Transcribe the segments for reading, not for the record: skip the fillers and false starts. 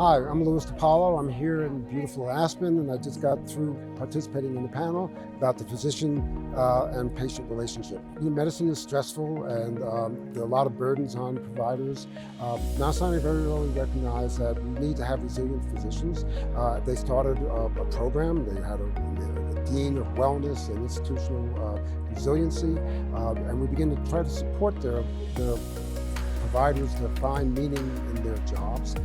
Hi, I'm Louis DePalo. I'm here in beautiful Aspen, and I just got through participating in the panel about the physician and patient relationship. Medicine is stressful, and there are a lot of burdens on providers. Mount Sinai very early recognized that we need to have resilient physicians. They started a program. They had a dean of wellness and institutional resiliency, and we began to try to support their providers to find meaning in their jobs.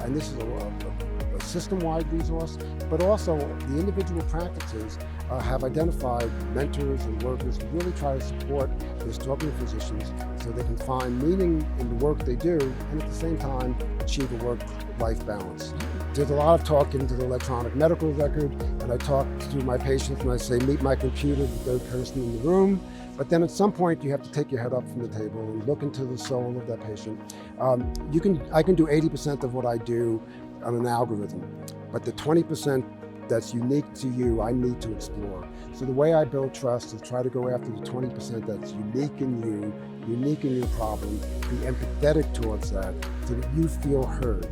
And this is a system-wide resource, but also the individual practices have identified mentors and workers who really try to support their struggling physicians so they can find meaning in the work they do and at the same time achieve a work-life balance. There's a lot of talk into the electronic medical record, and I talk to my patients and I say, meet my computer, the third person in the room. But then at some point you have to take your head up from the table and look into the soul of that patient. I can do 80% of what I do on an algorithm, but the 20% that's unique to you, I need to explore. So the way I build trust is try to go after the 20% that's unique in you, unique in your problem, be empathetic towards that so that you feel heard.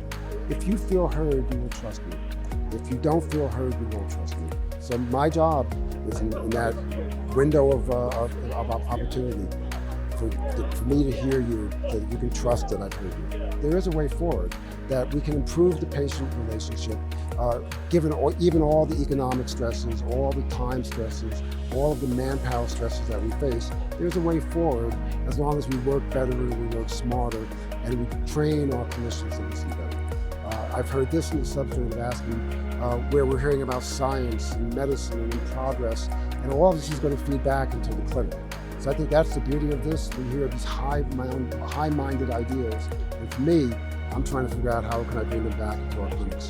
If you feel heard, you will trust me. If you don't feel heard, you won't trust me. So my job is in that window of opportunity for me to hear you, so that you can trust that I've heard you. There is a way forward that we can improve the patient relationship, given even all the economic stresses, all the time stresses, all of the manpower stresses that we face. There's a way forward as long as we work better and we work smarter and we train our clinicians to listen better. I've heard this in the substantive asking, where we're hearing about science and medicine and progress, and all of this is going to feed back into the clinic. So I think that's the beauty of this. We hear these high-minded ideas, and for me, I'm trying to figure out how can I bring them back into our clinics.